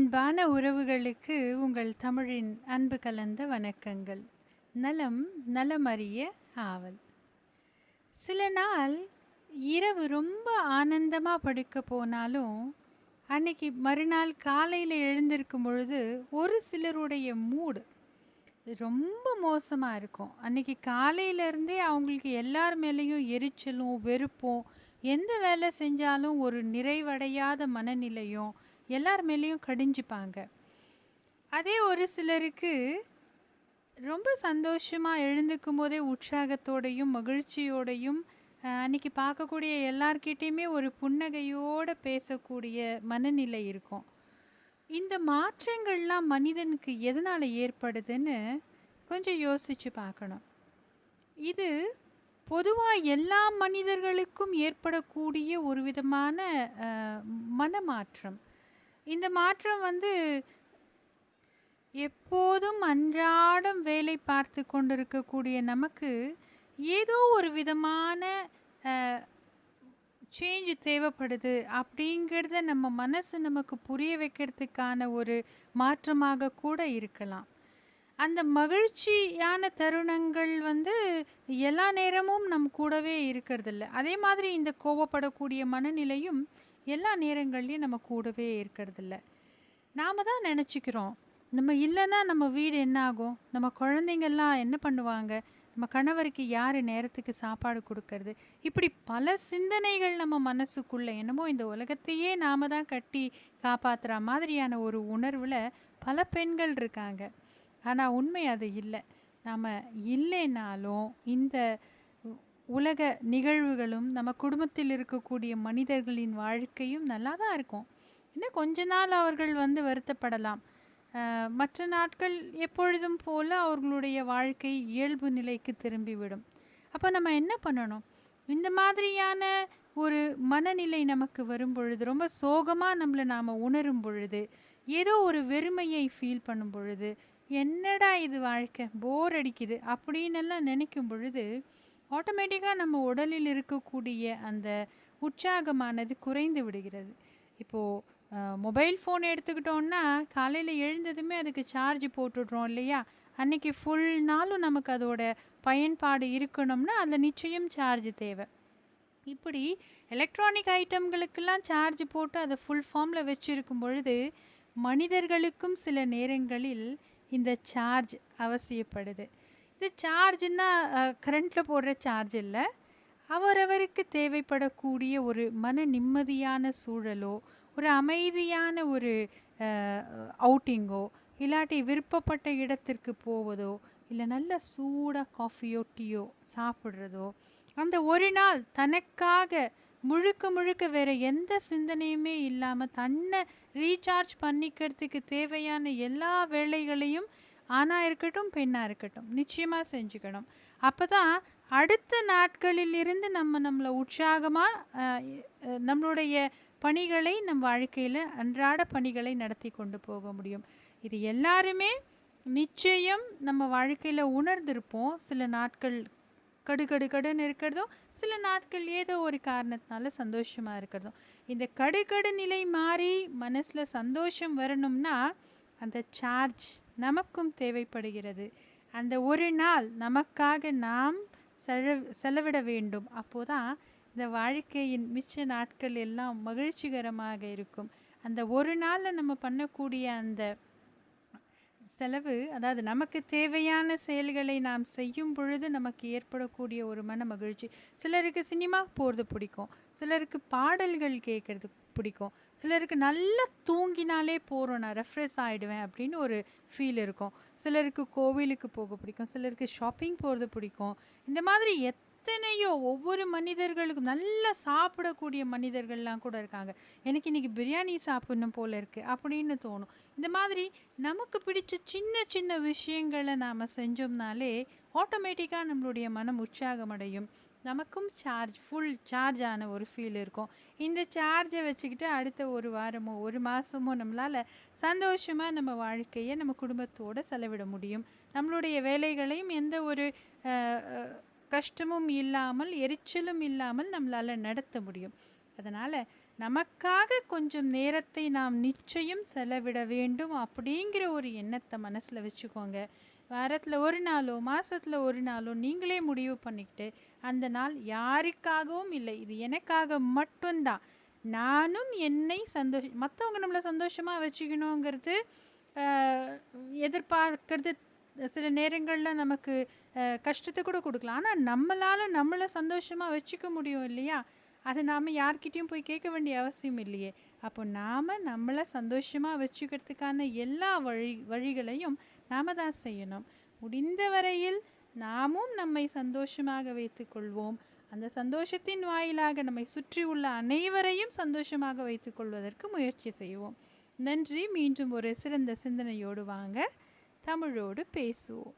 அன்பான உறவுகளுக்கு உங்கள் தமிழின் அன்பு கலந்த வணக்கங்கள். நலம் நலமறிய ஆவல். சில நாள் இரவு ரொம்ப ஆனந்தமாக படுக்க போனாலும் அன்னைக்கு மறுநாள் காலையில் எழுந்திருக்கும் பொழுது ஒரு சிலருடைய மூடு ரொம்ப மோசமாக இருக்கும். அன்னைக்கு காலையிலேருந்தே அவங்களுக்கு எல்லார் மேலேயும் எரிச்சலும் வெறுப்பும், எந்த வேலை செஞ்சாலும் ஒரு நிறைவடையாத மனநிலையும் எல்லார் மேலேயும் கடிஞ்சிப்பாங்க. அதே ஒரு சிலருக்கு ரொம்ப சந்தோஷமாக எழுந்துக்கும் போதே உற்சாகத்தோடையும் மகிழ்ச்சியோடையும் அன்றைக்கி பார்க்கக்கூடிய எல்லார்கிட்டேயுமே ஒரு புன்னகையோடு பேசக்கூடிய மனநிலை இருக்கும். இந்த மாற்றங்கள்லாம் மனிதனுக்கு எதனால் ஏற்படுதுன்னு கொஞ்சம் யோசித்து பார்க்கணும். இது பொதுவாக எல்லா மனிதர்களுக்கும் ஏற்படக்கூடிய ஒரு விதமான மனமாற்றம். இந்த மாற்றம் எப்போதும் அன்றாடம் வேலை பார்த்து கொண்டிருக்கக்கூடிய நமக்கு ஏதோ ஒரு விதமான சேஞ்ச் தேவைப்படுது அப்படிங்கிறத நம்ம மனசு நமக்கு புரிய வைக்கிறதுக்கான ஒரு மாற்றமாக கூட இருக்கலாம். அந்த மகிழ்ச்சியான தருணங்கள் எல்லா நேரமும் நம் கூடவே இருக்கிறதில்ல. அதே மாதிரி இந்த கோவப்படக்கூடிய மனநிலையும் எல்லா நேரங்கள்லையும் நம்ம கூடவே இருக்கிறதில்ல. நாம் தான் நினச்சிக்கிறோம், நம்ம இல்லைன்னா நம்ம வீடு என்ன ஆகும், நம்ம குழந்தைங்கள்லாம் என்ன பண்ணுவாங்க, நம்ம கணவருக்கு யார் நேரத்துக்கு சாப்பாடு கொடுக்கறது, இப்படி பல சிந்தனைகள் நம்ம மனசுக்குள்ளே என்னமோ இந்த உலகத்தையே நாம் தான் கட்டி காப்பாற்றுற மாதிரியான ஒரு உணர்வில் பல பெண்கள் இருக்காங்க. ஆனால் உண்மை அது இல்லை. நாம் இல்லைனாலும் இந்த உலக நிகழ்வுகளும் நம்ம குடும்பத்தில் இருக்கக்கூடிய மனிதர்களின் வாழ்க்கையும் நல்லா தான் இருக்கும். இன்னும் கொஞ்ச நாள் அவர்கள் வருத்தப்படலாம். மற்ற நாட்கள் எப்பொழுதும் போல் அவர்களுடைய வாழ்க்கை இயல்பு நிலைக்கு திரும்பிவிடும். அப்போ நம்ம என்ன பண்ணணும்? இந்த மாதிரியான ஒரு மனநிலை நமக்கு வரும் பொழுது, ரொம்ப சோகமாக நம்மளை நாம் உணரும் பொழுது, ஏதோ ஒரு வெறுமையை ஃபீல் பண்ணும் பொழுது, என்னடா இது வாழ்க்கை, போர் அடிக்குது அப்படின்னெல்லாம் நினைக்கும் பொழுது ஆட்டோமேட்டிக்காக நம்ம உடலில் இருக்கக்கூடிய அந்த உற்சாகமானது குறைந்து விடுகிறது. இப்போது மொபைல் ஃபோன் எடுத்துக்கிட்டோன்னா காலையில் எழுந்ததுமே அதுக்கு சார்ஜ் போட்டுடுறோம் இல்லையா? அன்றைக்கி ஃபுல் நாளும் நமக்கு அதோட பயன்பாடு இருக்கணும்னா அதில் நிச்சயம் சார்ஜ் தேவை. இப்படி எலக்ட்ரானிக் ஐட்டம்களுக்கெல்லாம் சார்ஜ் போட்டு அதை ஃபுல் ஃபார்மில் வச்சுருக்கும் பொழுது மனிதர்களுக்கும் சில நேரங்களில் இந்த சார்ஜ் அவசியப்படுது. இது சார்ஜ்னா கரண்ட்டில் போடுற சார்ஜ் இல்லை. அவரவருக்கு தேவைப்படக்கூடிய ஒரு மன நிம்மதியான சூழலோ, ஒரு அமைதியான ஒரு அவுட்டிங்கோ, இல்லாட்டி விருப்பப்பட்ட இடத்திற்கு போவதோ, இல்லை நல்ல சூடாக காஃபியோ டீயோ சாப்பிட்றதோ, அந்த ஒரு நாள் தனக்காக முழுக்க முழுக்க வேறு எந்த சிந்தனையுமே இல்லாமல் தன்னை ரீசார்ஜ் பண்ணிக்கிறதுக்கு தேவையான எல்லா வேலைகளையும் ஆணாக இருக்கட்டும் பெண்ணாக இருக்கட்டும் நிச்சயமாக செஞ்சுக்கணும். அப்போ தான் அடுத்த நாட்களிலிருந்து நம்மளை உற்சாகமாக நம்மளுடைய பணிகளை நம் வாழ்க்கையில் அன்றாட பணிகளை நடத்தி கொண்டு போக முடியும். இது எல்லாருமே நிச்சயம் நம்ம வாழ்க்கையில் உணர்ந்திருப்போம். சில நாட்கள் கடுன்னு இருக்கிறதும், சில நாட்கள் ஏதோ ஒரு காரணத்தினால சந்தோஷமாக இருக்கிறதும். இந்த கடுகடு நிலை மாறி மனசில் சந்தோஷம் வரணும்னா அந்த சார்ஜ் நமக்கும் தேவைப்படுகிறது. அந்த ஒரு நாள் நமக்காக நாம் செலவிட வேண்டும். அப்போதான் இந்த வாழ்க்கையின் மிச்ச நாட்கள் எல்லாம் மகிழ்ச்சிகரமாக இருக்கும். அந்த ஒரு நாளில் நம்ம பண்ணக்கூடிய அந்த செலவு, அதாவது நமக்கு தேவையான செயல்களை நாம் செய்யும் பொழுது நமக்கு ஏற்படக்கூடிய ஒரு மன மகிழ்ச்சி. சிலருக்கு சினிமா போகிறது பிடிக்கும், சிலருக்கு பாடல்கள் கேட்குறது பிடிக்கும், சிலருக்கு நல்லா தூங்கினாலே போகிறோம், நான் ரெஃப்ரெஷ் ஆகிடுவேன் அப்படின்னு ஒரு ஃபீல் இருக்கும். சிலருக்கு கோவிலுக்கு போக பிடிக்கும், சிலருக்கு ஷாப்பிங் போகிறது பிடிக்கும். இந்த மாதிரி எத்தனையோ ஒவ்வொரு மனிதர்களுக்கும் நல்லா சாப்பிடக்கூடிய மனிதர்கள்லாம் கூட இருக்காங்க. எனக்கு இன்றைக்கி பிரியாணி சாப்பிடணும் போல் இருக்குது அப்படின்னு தோணும். இந்த மாதிரி நமக்கு பிடிச்ச சின்ன சின்ன விஷயங்களை நாம் செஞ்சோம்னாலே ஆட்டோமேட்டிக்காக நம்மளுடைய மனம் உற்சாகமடையும். நமக்கும் ஃபுல் சார்ஜ் ஆன ஒரு ஃபீல் இருக்கும். இந்த சார்ஜை வச்சுக்கிட்டு அடுத்த ஒரு வாரமோ ஒரு மாதமோ நம்மளால் சந்தோஷமாக நம்ம வாழ்க்கையை நம்ம குடும்பத்தோடு செலவிட முடியும். நம்மளுடைய வேலைகளையும் எந்த ஒரு கஷ்டமும் இல்லாமல் எரிச்சலும் இல்லாமல் நம்மளால் நடத்த முடியும். அதனால் நமக்காக கொஞ்சம் நேரத்தை நாம் நிச்சயம் செலவிட வேண்டும் அப்படிங்கிற ஒரு எண்ணத்தை மனசில் வச்சுக்கோங்க. வாரத்தில் ஒரு நாளோ மாதத்தில் ஒரு நாளோ நீங்களே முடிவு பண்ணிக்கிட்டு அந்த நாள் யாருக்காகவும் இல்லை, இது எனக்காக மட்டும்தான், நானும் என்னை மற்றவங்க நம்மளை சந்தோஷமாக வச்சுக்கணுங்கிறது எதிர்பார்க்கறது சில நேரங்களில் நமக்கு கஷ்டத்தை கூட கொடுக்கலாம். ஆனால் நம்மளால் நம்மளை சந்தோஷமாக வச்சுக்க முடியும் இல்லையா? அது நாம் யார்கிட்டையும் போய் கேட்க வேண்டிய அவசியம் இல்லையே. அப்போ நாம் நம்மளை சந்தோஷமாக வச்சுக்கிறதுக்கான எல்லா வழிகளையும் நாம் தான் செய்யணும். முடிந்த வரையில் நாமும் நம்மை சந்தோஷமாக வைத்துக்கொள்வோம். அந்த சந்தோஷத்தின் வாயிலாக நம்மை சுற்றி உள்ள அனைவரையும் சந்தோஷமாக வைத்துக்கொள்வதற்கு முயற்சி செய்வோம். நன்றி. மீண்டும் ஒரு சிறந்த சிந்தனையோடு வாங்க தமிழோடு பேசுவோம்.